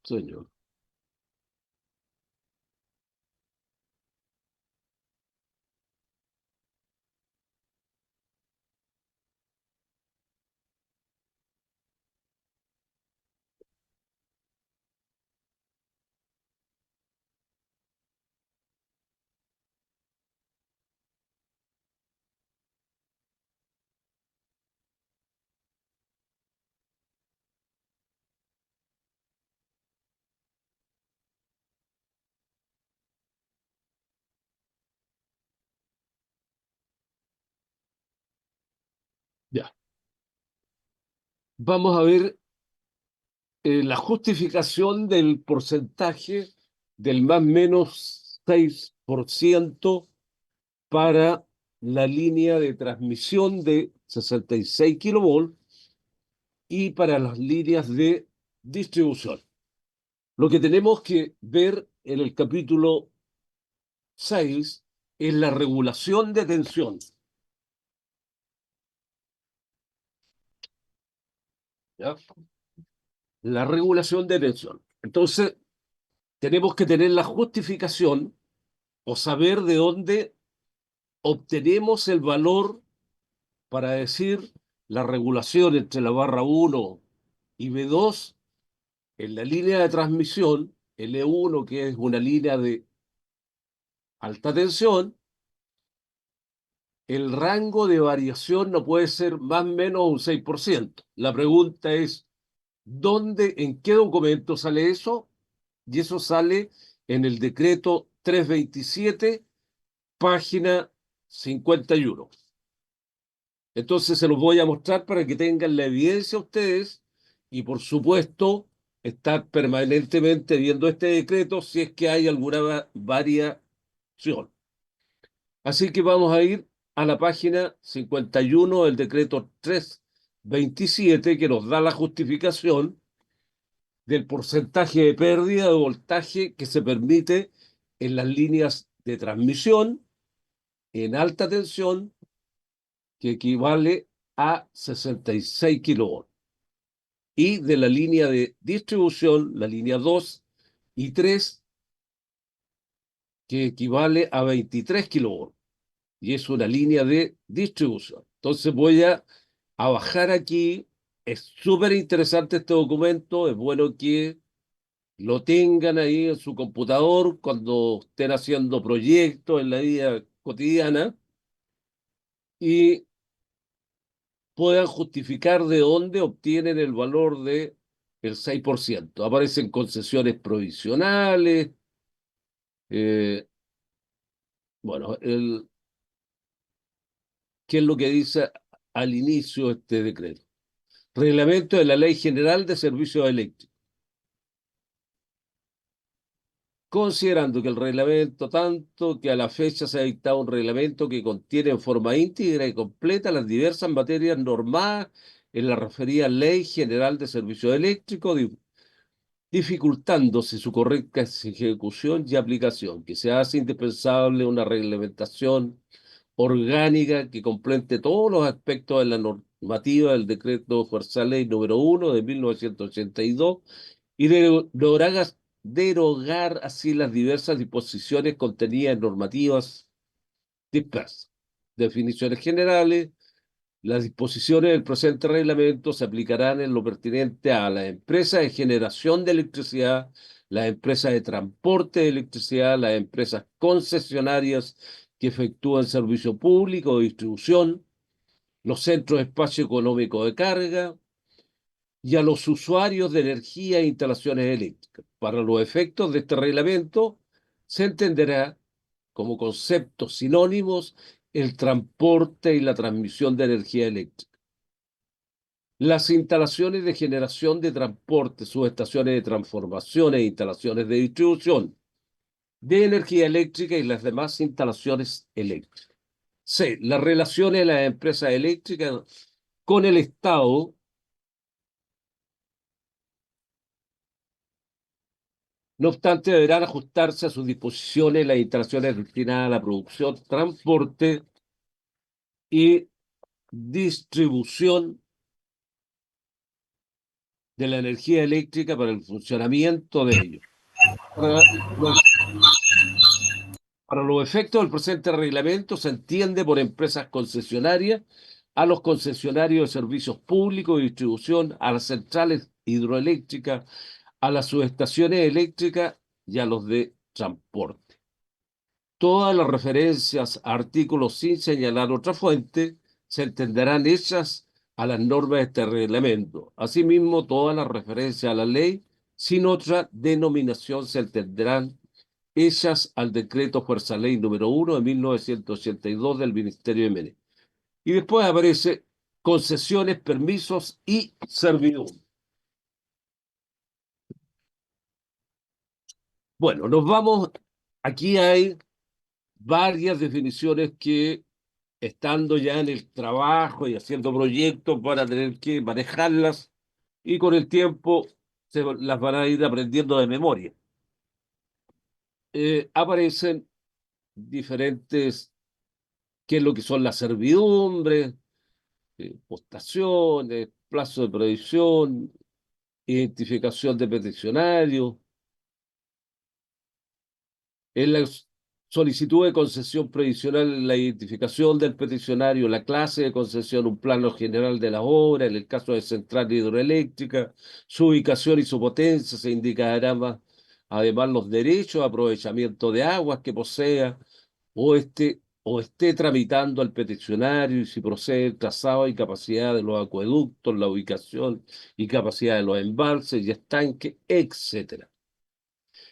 Señor. Ya. Vamos a ver la justificación del porcentaje del más menos 6% para la línea de transmisión de 66 kilovolts y para las líneas de distribución. Lo que tenemos que ver en el capítulo 6 es la regulación de tensión. ¿Ya? La regulación de tensión. Entonces, tenemos que tener la justificación o saber de dónde obtenemos el valor para decir la regulación entre la barra 1 y B2 en la línea de transmisión, L1, que es una línea de alta tensión, el rango de variación no puede ser más o menos un 6%. La pregunta es, ¿dónde, en qué documento sale eso? Y eso sale en el decreto 327, página 51. Entonces se los voy a mostrar para que tengan la evidencia ustedes y por supuesto estar permanentemente viendo este decreto si es que hay alguna variación. Así que vamos a ir a la página 51 del decreto 327 que nos da la justificación del porcentaje de pérdida de voltaje que se permite en las líneas de transmisión en alta tensión que equivale a 66 kilovolts y de la línea de distribución, la línea 2 y 3 que equivale a 23 kilovolts y es una línea de distribución. Entonces voy a bajar aquí. Es súper interesante este documento, es bueno que lo tengan ahí en su computador cuando estén haciendo proyectos en la vida cotidiana y puedan justificar de dónde obtienen el valor de el 6%. Aparecen concesiones provisionales, eh, bueno, ¿qué es lo que dice al inicio este decreto? Reglamento de la Ley General de Servicios Eléctricos. Considerando que el reglamento, tanto que a la fecha se ha dictado un reglamento que contiene en forma íntegra y completa las diversas materias normadas en la referida Ley General de Servicios Eléctricos, dificultándose su correcta ejecución y aplicación, que se hace indispensable una reglamentación orgánica que complete todos los aspectos de la normativa del decreto Fuerza Ley número 1 de 1982 y derogar así las diversas disposiciones contenidas en normativas dispersas. Definiciones generales. Las disposiciones del presente reglamento se aplicarán en lo pertinente a las empresas de generación de electricidad, las empresas de transporte de electricidad, las empresas concesionarias que efectúan servicio público de distribución, los centros de espacio económico de carga y a los usuarios de energía e instalaciones eléctricas. Para los efectos de este reglamento, se entenderá como conceptos sinónimos el transporte y la transmisión de energía eléctrica. Las instalaciones de generación de transporte, subestaciones de transformación e instalaciones de distribución de energía eléctrica y las demás instalaciones eléctricas. C. Las relaciones de las empresas eléctricas con el Estado, no obstante, deberán ajustarse a sus disposiciones las instalaciones destinadas a la producción, transporte y distribución de la energía eléctrica para el funcionamiento de ellos. Para los, para los efectos del presente reglamento se entiende por empresas concesionarias a los concesionarios de servicios públicos de distribución, a las centrales hidroeléctricas, a las subestaciones eléctricas y a los de transporte. Todas las referencias a artículos sin señalar otra fuente se entenderán hechas a las normas de este reglamento. Asimismo, todas las referencias a la ley sin otra denominación se entenderán hechas al decreto Fuerza Ley número 1 de 1982 del Ministerio de Medio. Y después aparece concesiones, permisos y servidumbre. Bueno, nos vamos, aquí hay varias definiciones que estando ya en el trabajo y haciendo proyectos van a tener que manejarlas y con el tiempo se las van a ir aprendiendo de memoria. Aparecen diferentes, qué es lo que son las servidumbres, postaciones, plazo de previsión, identificación de peticionarios. En la solicitud de concesión previsional, la identificación del peticionario, la clase de concesión, un plano general de la obra, en el caso de central hidroeléctrica, su ubicación y su potencia, se indicarán además los derechos de aprovechamiento de aguas que posea o esté tramitando al peticionario y si procede el trazado y capacidad de los acueductos, la ubicación y capacidad de los embalses y estanques, etcétera.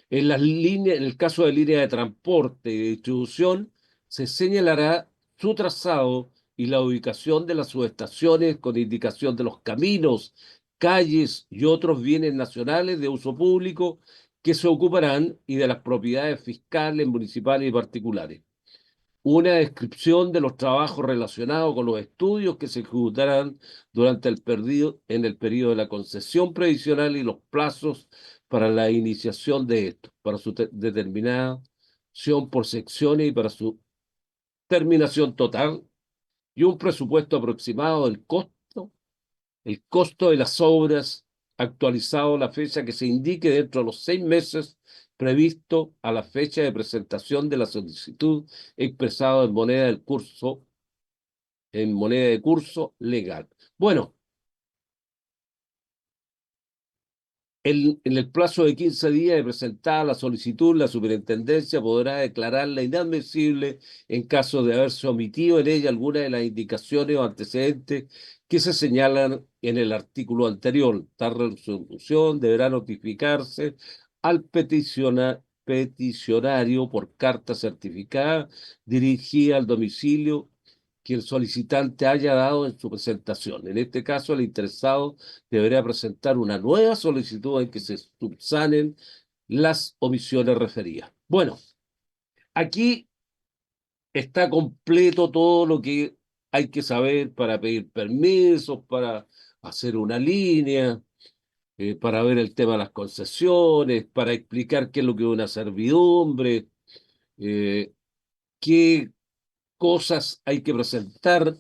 En las líneas, en el caso de línea de transporte y de distribución, se señalará su trazado y la ubicación de las subestaciones con indicación de los caminos, calles y otros bienes nacionales de uso público que se ocuparán y de las propiedades fiscales, municipales y particulares. Una descripción de los trabajos relacionados con los estudios que se ejecutarán durante en el periodo de la concesión previsional y los plazos para la iniciación de esto, para su determinación por secciones y para su terminación total, y un presupuesto aproximado del costo, el costo de las obras actualizado a la fecha que se indique dentro de los 6 meses previsto a la fecha de presentación de la solicitud expresado en moneda de curso legal. Bueno, en el plazo de 15 días de presentar la solicitud, la superintendencia podrá declararla inadmisible en caso de haberse omitido en ella alguna de las indicaciones o antecedentes que se señalan en el artículo anterior. Tal resolución deberá notificarse al peticionario por carta certificada dirigida al domicilio que el solicitante haya dado en su presentación. En este caso, el interesado deberá presentar una nueva solicitud en que se subsanen las omisiones referidas. Bueno, aquí está completo todo lo que hay que saber para pedir permisos, para hacer una línea, para ver el tema de las concesiones, para explicar qué es lo que es una servidumbre, eh, qué cosas hay que presentar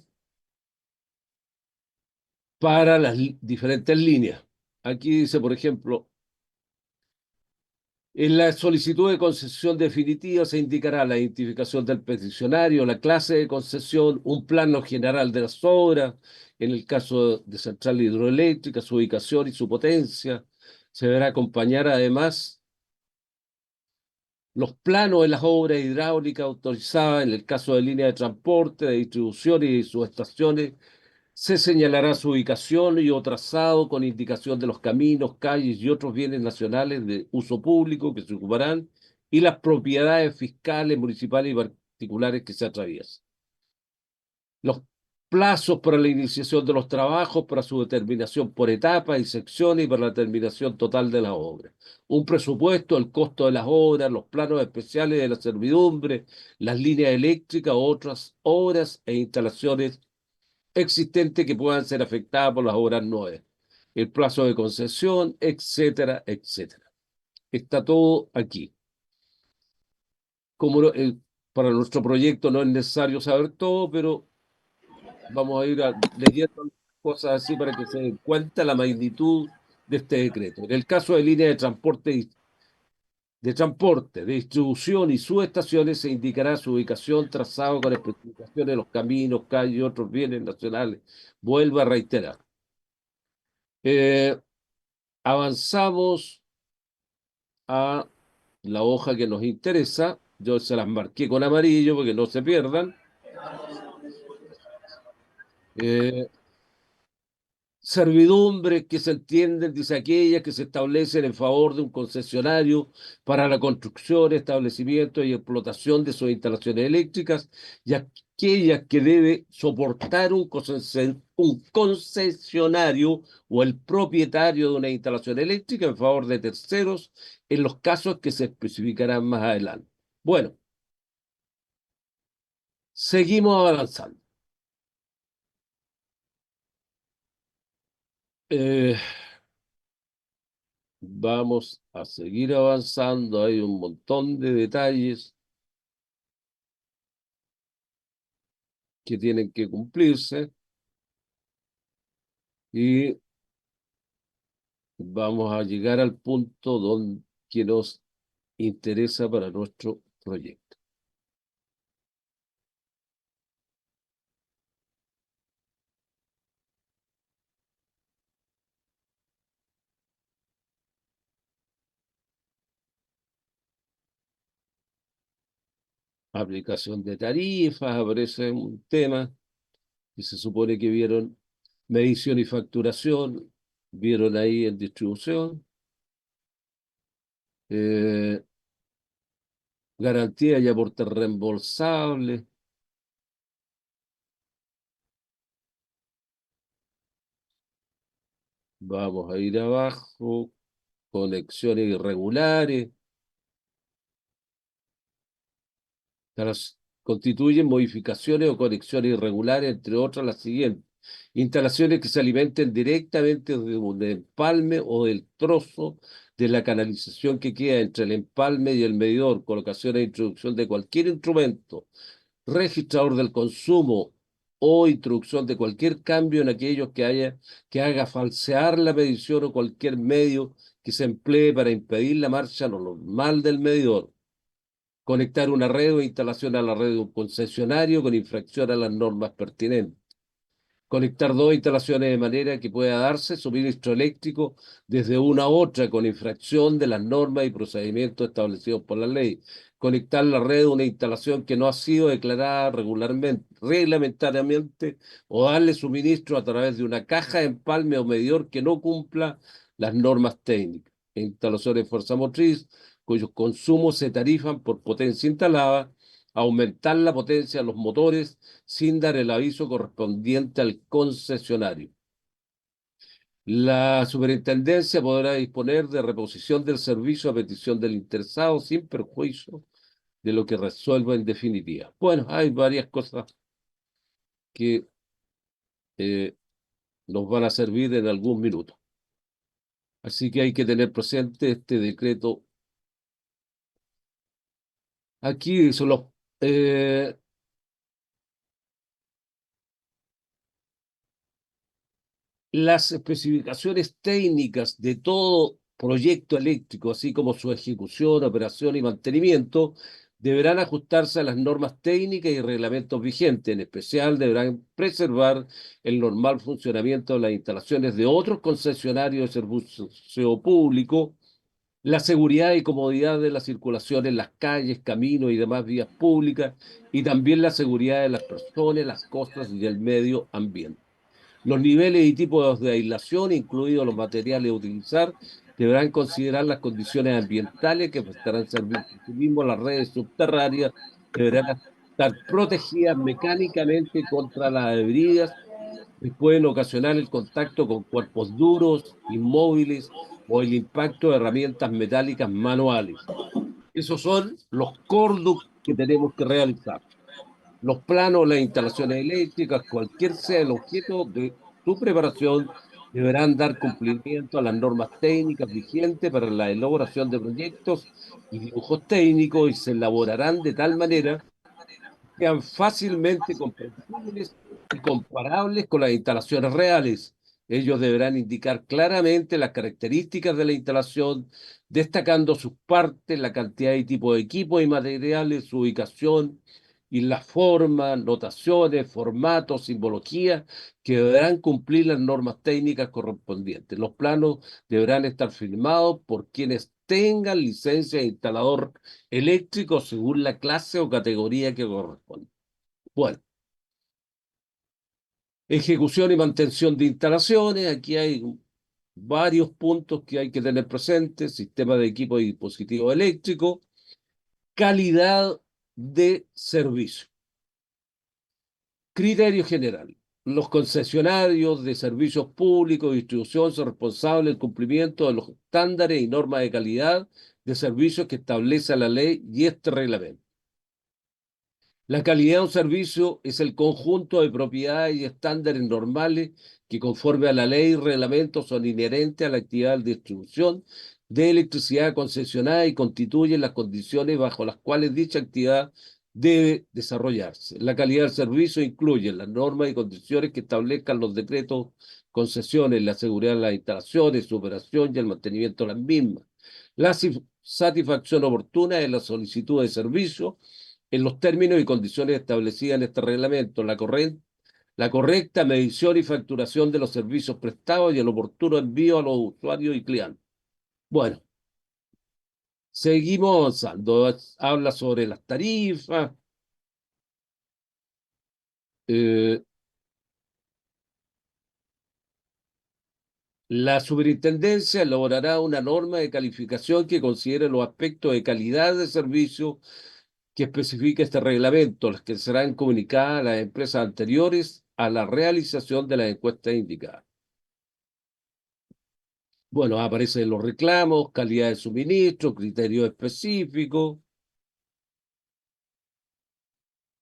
para las diferentes líneas. Aquí dice, por ejemplo, en la solicitud de concesión definitiva se indicará la identificación del peticionario, la clase de concesión, un plano general de las obras, en el caso de central hidroeléctrica, su ubicación y su potencia. Se deberá acompañar además los planos de las obras hidráulicas autorizadas en el caso de línea de transporte, de distribución y sus estaciones. Se señalará su ubicación y o trazado con indicación de los caminos, calles y otros bienes nacionales de uso público que se ocuparán y las propiedades fiscales, municipales y particulares que se atraviesan. Los plazos para la iniciación de los trabajos, para su determinación por etapas y secciones y para la terminación total de la obra. Un presupuesto, el costo de las obras, los planos especiales de la servidumbre, las líneas eléctricas, otras obras e instalaciones existentes que puedan ser afectadas por las obras nuevas, el plazo de concesión, etcétera, etcétera. Está todo aquí. Como para nuestro proyecto no es necesario saber todo, pero vamos a ir leyendo cosas así para que se den cuenta la magnitud de este decreto. En el caso de líneas de distribución y subestaciones, se indicará su ubicación, trazado con especificaciones de los caminos, calles y otros bienes nacionales. Vuelvo a reiterar. Eh, Avanzamos a la hoja que nos interesa. Yo se las marqué con amarillo porque no se pierdan. Eh, Servidumbres que se entienden, dice aquellas que se establecen en favor de un concesionario para la construcción, establecimiento y explotación de sus instalaciones eléctricas, y aquellas que debe soportar un concesionario o el propietario de una instalación eléctrica en favor de terceros, en los casos que se especificarán más adelante. Bueno, seguimos avanzando. Eh, Vamos a seguir avanzando. Hay un montón de detalles que tienen que cumplirse y vamos a llegar al punto que nos interesa para nuestro proyecto. Aplicación de tarifas, aparece un tema que se supone que vieron medición y facturación, vieron ahí en distribución, eh, garantía y aporte reembolsable. Vamos a ir abajo, conexiones irregulares. Constituyen modificaciones o conexiones irregulares, entre otras las siguientes. Instalaciones que se alimenten directamente de un empalme o del trozo de la canalización que queda entre el empalme y el medidor, colocación e introducción de cualquier instrumento, registrador del consumo o introducción de cualquier cambio en aquellos que haga falsear la medición o cualquier medio que se emplee para impedir la marcha normal del medidor, conectar una red o instalación a la red de un concesionario con infracción a las normas pertinentes, conectar dos instalaciones de manera que pueda darse suministro eléctrico desde una a otra con infracción de las normas y procedimientos establecidos por la ley, conectar la red de una instalación que no ha sido declarada reglamentariamente, o darle suministro a través de una caja de empalme o medidor que no cumpla las normas técnicas, instalaciones de fuerza motriz cuyos consumos se tarifan por potencia instalada, aumentar la potencia de los motores sin dar el aviso correspondiente al concesionario. La superintendencia podrá disponer de reposición del servicio a petición del interesado sin perjuicio de lo que resuelva en definitiva. Bueno, hay varias cosas que eh, nos van a servir en algún minuto. Así que hay que tener presente este decreto. Aquí son eh, las especificaciones técnicas de todo proyecto eléctrico, así como su ejecución, operación y mantenimiento, deberán ajustarse a las normas técnicas y reglamentos vigentes. En especial, deberán preservar el normal funcionamiento de las instalaciones de otros concesionarios de servicio público, la seguridad y comodidad de la circulación en las calles, caminos y demás vías públicas, y también la seguridad de las personas, las cosas y el medio ambiente. Los niveles y tipos de aislación, incluidos los materiales a utilizar, deberán considerar las condiciones ambientales que prestarán servicio. Asimismo, las redes subterráneas deberán estar protegidas mecánicamente contra las heridas que pueden ocasionar el contacto con cuerpos duros, inmóviles o el impacto de herramientas metálicas manuales. Esos son los core que tenemos que realizar. Los planos, las instalaciones eléctricas, cualquier sea el objeto de su preparación, deberán dar cumplimiento a las normas técnicas vigentes para la elaboración de proyectos y dibujos técnicos, y se elaborarán de tal manera que sean fácilmente comprensibles y comparables con las instalaciones reales, Ellos deberán indicar claramente las características de la instalación, destacando sus partes, la cantidad y tipo de equipos y materiales, su ubicación y las formas, notaciones, formatos, simbologías que deberán cumplir las normas técnicas correspondientes. Los planos deberán estar firmados por quienes tengan licencia de instalador eléctrico según la clase o categoría que corresponde. Bueno, ejecución y mantención de instalaciones. Aquí hay varios puntos que hay que tener presentes: sistema de equipo y dispositivo eléctrico, calidad de servicio. Criterio general. Los concesionarios de servicios públicos de distribución son responsables del cumplimiento de los estándares y normas de calidad de servicios que establece la ley y este reglamento. La calidad de un servicio es el conjunto de propiedades y estándares normales que, conforme a la ley y reglamento, son inherentes a la actividad de distribución de electricidad concesionada y constituyen las condiciones bajo las cuales dicha actividad debe desarrollarse. La calidad del servicio incluye las normas y condiciones que establezcan los decretos, concesiones, la seguridad de las instalaciones, su operación y el mantenimiento de las mismas. La satisfacción oportuna de la solicitud de servicio en los términos y condiciones establecidas en este reglamento, la correcta medición y facturación de los servicios prestados y el oportuno envío a los usuarios y clientes. Bueno, seguimos avanzando. Habla sobre las tarifas. eh, la superintendencia elaborará una norma de calificación que considere los aspectos de calidad de servicio que especifica este reglamento, las que serán comunicadas a las empresas anteriores a la realización de las encuestas indicadas. Bueno, aparecen los reclamos, calidad de suministro, criterios específicos,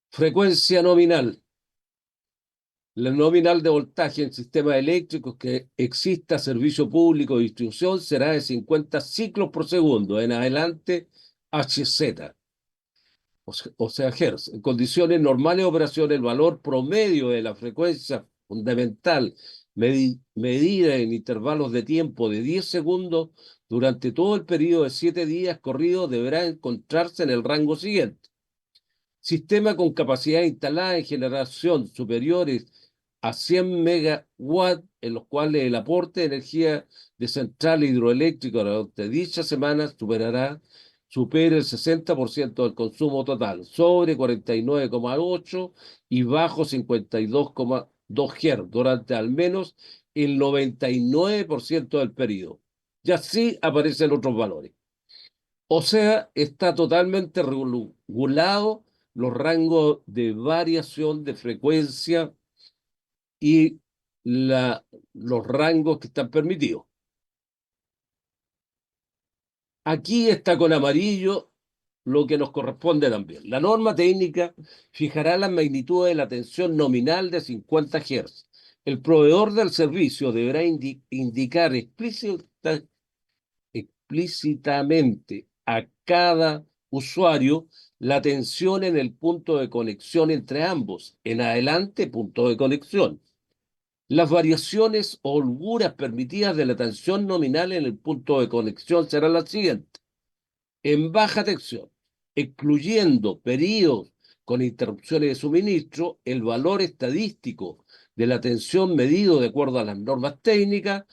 frecuencia nominal. La nominal de voltaje en sistemas eléctricos que exista servicio público de distribución será de 50 ciclos por segundo, en adelante HZ, o sea, Hertz. En condiciones normales de operación, el valor promedio de la frecuencia fundamental medida en intervalos de tiempo de 10 segundos durante todo el periodo de 7 días corridos deberá encontrarse en el rango siguiente: sistema con capacidad instalada en generación superiores a 100 megawatts, en los cuales el aporte de energía de central hidroeléctrica durante dicha semana supere el 60% del consumo total, sobre 49,8 y bajo 52,2 Hz durante al menos el 99% del periodo. Y así aparecen otros valores. O sea, está totalmente regulado los rangos de variación de frecuencia y los rangos que están permitidos. Aquí está con amarillo lo que nos corresponde también. La norma técnica fijará la magnitud de la tensión nominal de 50 Hz. El proveedor del servicio deberá indicar explícitamente a cada usuario la tensión en el punto de conexión entre ambos, en adelante punto de conexión. Las variaciones o holguras permitidas de la tensión nominal en el punto de conexión serán las siguientes: en baja tensión, excluyendo periodos con interrupciones de suministro, el valor estadístico de la tensión medido de acuerdo a las normas técnicas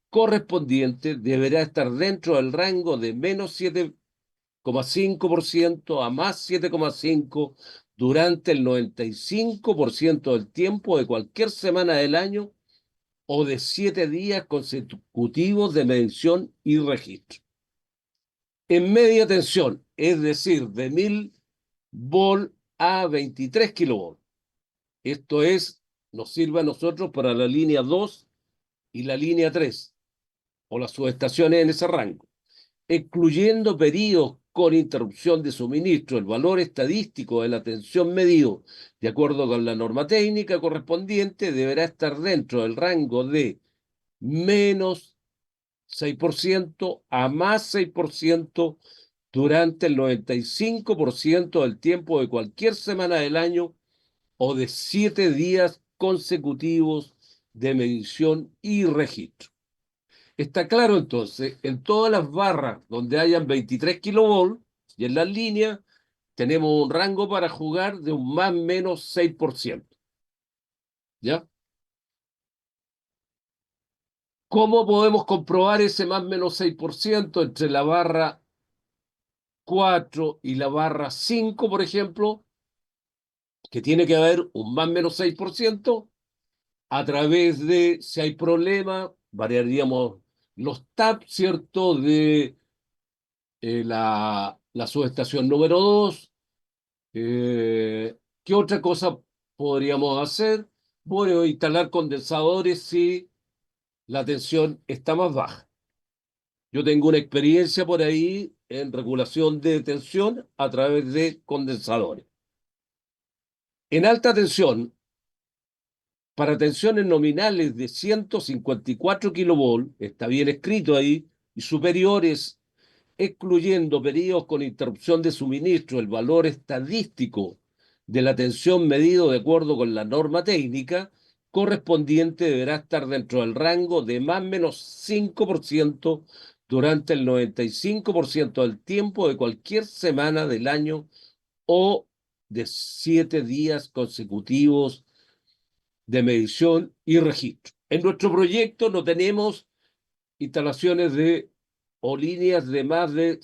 correspondiente deberá estar dentro del rango de menos 7,5% a más 7,5% durante el 95% del tiempo de cualquier semana del año o de 7 días consecutivos de medición y registro. En media tensión, es decir, de 1000 volt a 23 kilovolts. Esto nos sirve a nosotros para la línea 2 y la línea 3, o las subestaciones en ese rango. Excluyendo periodos con interrupción de suministro, el valor estadístico de la tensión medido de acuerdo con la norma técnica correspondiente deberá estar dentro del rango de menos 6% a más 6% durante el 95% del tiempo de cualquier semana del año o de 7 días consecutivos de medición y registro. Está claro entonces, en todas las barras donde hayan 23 kilovolts y en las líneas tenemos un rango para jugar de un más o menos 6%. ¿Ya? ¿Cómo podemos comprobar ese más o menos 6% entre la barra 4 y la barra 5, por ejemplo? Que tiene que haber un más o menos 6% a través de, si hay problema, variaríamos los TAP, ¿cierto? De la subestación número 2. ¿Qué otra cosa podríamos hacer? Bueno, instalar condensadores si la tensión está más baja. Yo tengo una experiencia por ahí en regulación de tensión a través de condensadores. En alta tensión, para tensiones nominales de 154 kilovolts, está bien escrito ahí, y superiores, excluyendo periodos con interrupción de suministro, el valor estadístico de la tensión medido de acuerdo con la norma técnica correspondiente deberá estar dentro del rango de más o menos 5% durante el 95% del tiempo de cualquier semana del año o de 7 días consecutivos de medición y registro. En nuestro proyecto no tenemos instalaciones de o líneas de más de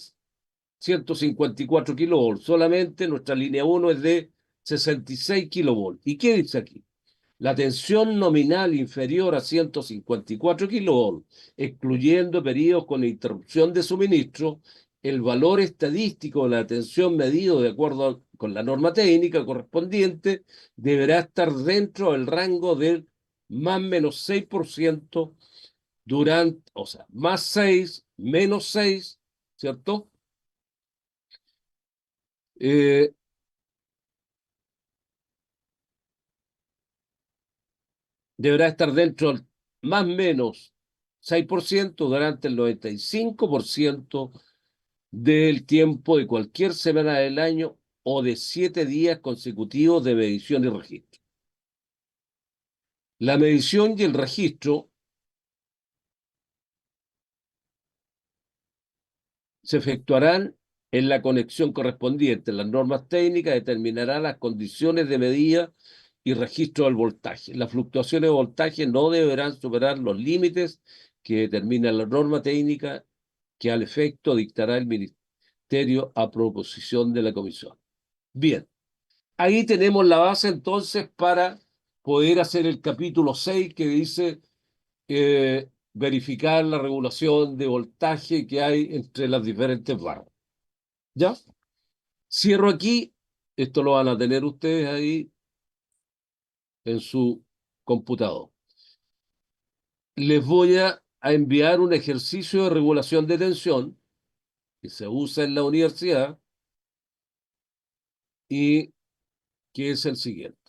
154 kilovolts. Solamente nuestra línea 1 es de 66 kilovolts. ¿Y qué dice aquí? La tensión nominal inferior a 154 kilovolts, excluyendo periodos con interrupción de suministro, el valor estadístico de la tensión medido de acuerdo con la norma técnica correspondiente deberá estar dentro del rango del más menos 6% durante, o sea, más 6, menos 6, ¿cierto? Eh, Deberá estar dentro del más menos 6% durante el 95% del tiempo de cualquier semana del año o de 7 días consecutivos de medición y registro. La medición y el registro se efectuarán en la conexión correspondiente. Las normas técnicas determinarán las condiciones de medida y registro del voltaje. Las fluctuaciones de voltaje no deberán superar los límites que determina la norma técnica que al efecto dictará el Ministerio a proposición de la Comisión. Bien, ahí tenemos la base entonces para poder hacer el capítulo 6 que dice verificar la regulación de voltaje que hay entre las diferentes barras. ¿Ya? Cierro aquí. Esto lo van a tener ustedes ahí en su computador. Les voy a enviar un ejercicio de regulación de tensión que se usa en la universidad y que es el siguiente.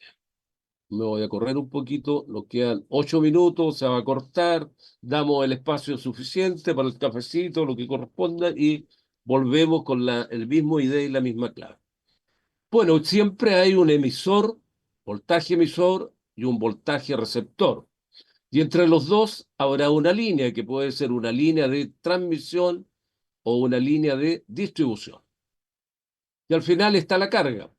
Me voy a correr un poquito, nos quedan 8 minutos, se va a cortar, damos el espacio suficiente para el cafecito, lo que corresponda, y volvemos con el mismo idea y la misma clave. Bueno, siempre hay un emisor, voltaje emisor y un voltaje receptor. Y entre los dos habrá una línea que puede ser una línea de transmisión o una línea de distribución. Y al final está la carga.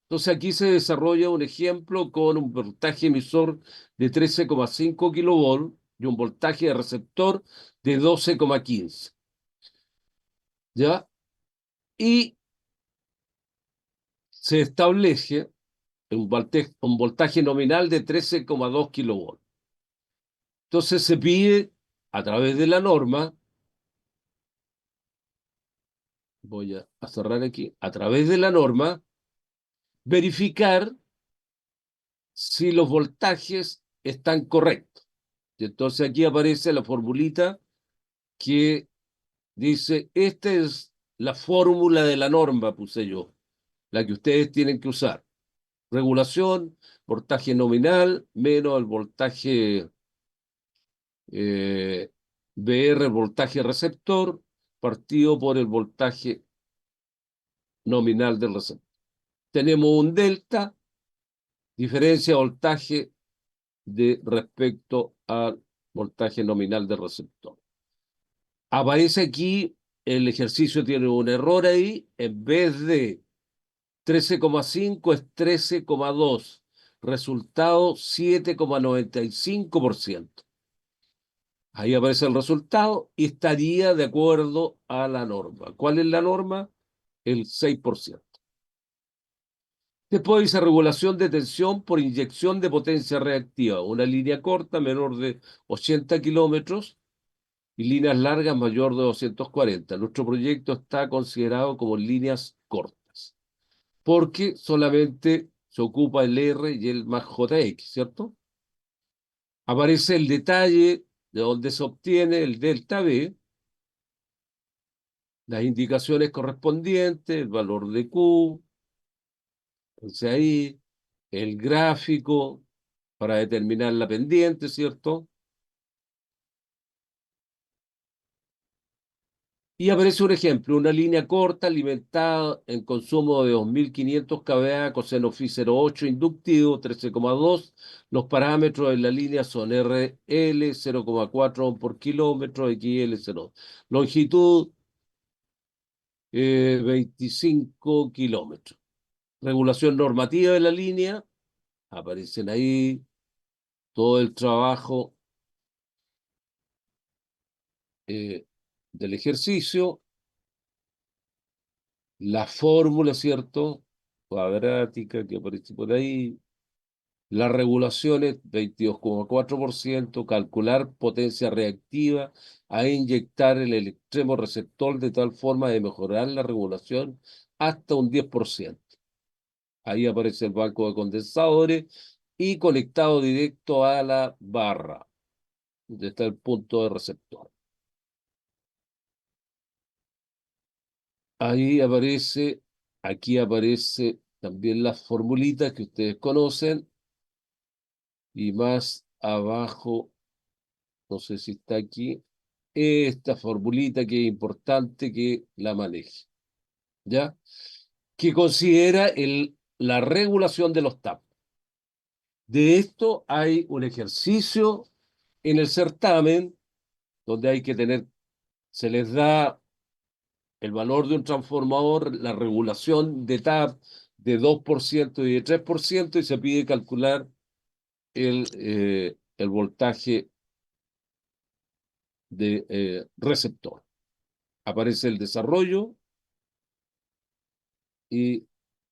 Entonces aquí se desarrolla un ejemplo con un voltaje emisor de 13,5 kilovolts y un voltaje de receptor de 12,15. ¿Ya? Y se establece un voltaje nominal de 13,2 kilovolts. Entonces se pide a través de la norma, voy a cerrar aquí, a través de la norma, verificar si los voltajes están correctos. Y entonces aquí aparece la formulita que dice, esta es la fórmula de la norma, puse yo, la que ustedes tienen que usar. Regulación, voltaje nominal, menos el voltaje eh, VR, el voltaje receptor, partido por el voltaje nominal del receptor. Tenemos un delta, diferencia de voltaje de respecto al voltaje nominal del receptor. Aparece aquí, el ejercicio tiene un error ahí, en vez de 13,5 es 13,2, resultado 7,95%. Ahí aparece el resultado y estaría de acuerdo a la norma. ¿Cuál es la norma? El 6%. Después dice regulación de tensión por inyección de potencia reactiva. Una línea corta menor de 80 kilómetros y líneas largas mayor de 240. Nuestro proyecto está considerado como líneas cortas porque solamente se ocupa el R y el más JX, ¿cierto? Aparece el detalle de donde se obtiene el delta V, las indicaciones correspondientes, el valor de Q, entonces ahí el gráfico para determinar la pendiente, ¿cierto? Y aparece un ejemplo, una línea corta alimentada en consumo de 2500 kVA, coseno phi 0,8 inductivo, 13,2. Los parámetros de la línea son RL, 0,4 ohm por kilómetro, XL, 0. Longitud, 25 kilómetros. Regulación normativa de la línea, aparecen ahí todo el trabajo eh, del ejercicio, la fórmula, ¿cierto? Cuadrática que aparece por ahí, las regulaciones, 22,4%, calcular potencia reactiva, a inyectar en el extremo receptor de tal forma de mejorar la regulación hasta un 10%. Ahí aparece el banco de condensadores y conectado directo a la barra, donde está el punto de receptor. Ahí aparece, aquí aparece también las formulitas que ustedes conocen y más abajo, no sé si está aquí, esta formulita que es importante que la maneje, ¿ya? Que considera la regulación de los TAP. De esto hay un ejercicio en el certamen donde hay que tener, se les da el valor de un transformador, la regulación de TAP de 2% y de 3% y se pide calcular el voltaje de receptor. Aparece el desarrollo y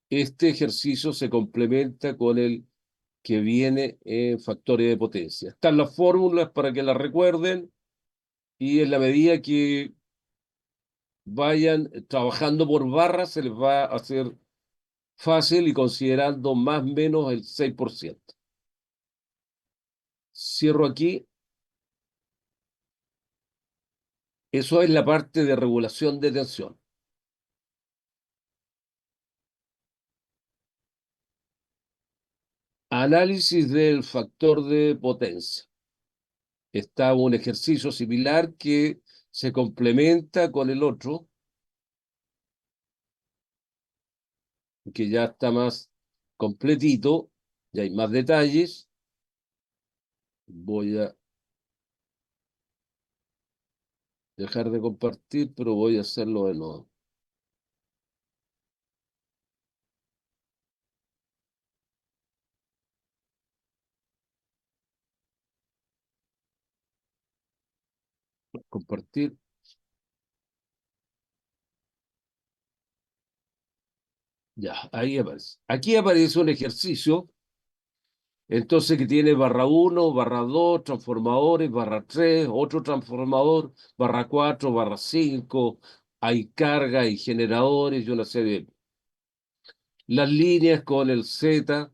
este ejercicio se complementa con el que viene en factores de potencia. Están las fórmulas para que las recuerden y en la medida que vayan trabajando por barras se les va a hacer fácil y considerando más o menos el 6%. Cierro aquí. Eso es la parte de regulación de tensión. Análisis del factor de potencia. Está un ejercicio similar que se complementa con el otro, que ya está más completito, ya hay más detalles. Voy a dejar de compartir, pero voy a hacerlo de nuevo. Compartir. Ya, ahí aparece. Aquí aparece un ejercicio, entonces que tiene barra 1, barra 2, transformadores, barra 3, otro transformador, barra 4, barra 5, hay carga, hay generadores y una serie de... Las líneas con el Z,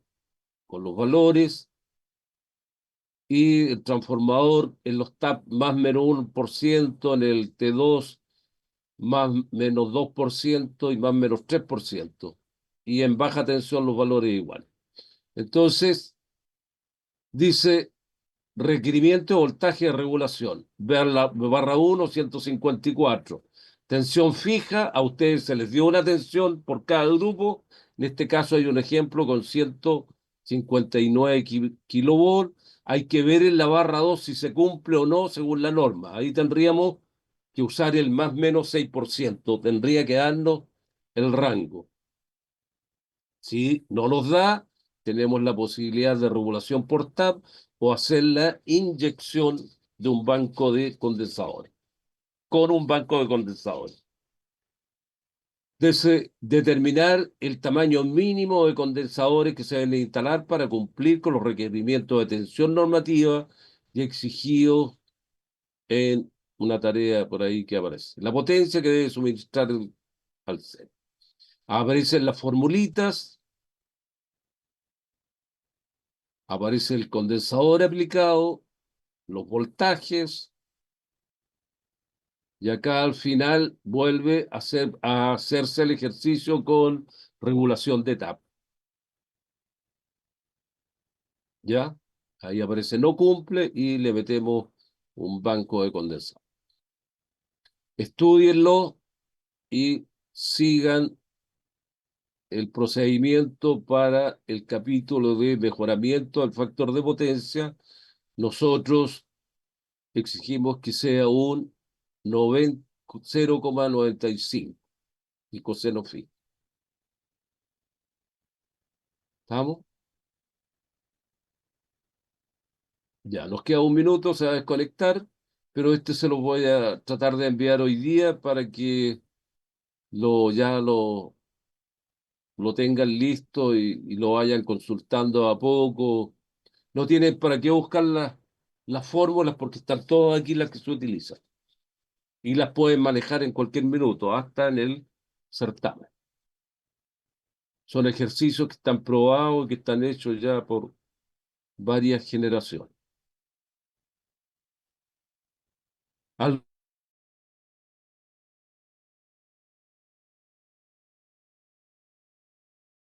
con los valores, y el transformador en los TAP más menos 1%, en el T2 más menos 2% y más menos 3%. Y en baja tensión los valores iguales. Entonces, dice requerimiento de voltaje de regulación. Vean la barra 1, 154. Tensión fija, a ustedes se les dio una tensión por cada grupo. En este caso hay un ejemplo con 159 kilovolts. Hay que ver en la barra 2 si se cumple o no según la norma. Ahí tendríamos que usar el más menos 6%. Tendría que darnos el rango. Si no nos da, tenemos la posibilidad de regulación por TAP o hacer la inyección de un banco de condensadores, con un banco de condensadores. Determinar el tamaño mínimo de condensadores que se deben instalar para cumplir con los requerimientos de tensión normativa y exigidos en una tarea por ahí que aparece. La potencia que debe suministrar al ser. Aparecen las formulitas, aparece el condensador aplicado, los voltajes, y acá al final vuelve a hacerse el ejercicio con regulación de TAP. ¿Ya? Ahí aparece no cumple y le metemos un banco de condensador. Estúdienlo y sigan el procedimiento para el capítulo de mejoramiento del factor de potencia. Nosotros exigimos que sea un 0,95 y coseno phi. ¿Estamos? Ya, nos queda un minuto, se va a desconectar, pero este se lo voy a tratar de enviar hoy día para que ya lo tengan listo y lo vayan consultando a poco. No tienen para qué buscar las fórmulas porque están todas aquí las que se utilizan y las pueden manejar en cualquier minuto, hasta en el certamen. Son ejercicios que están probados y que están hechos ya por varias generaciones. Al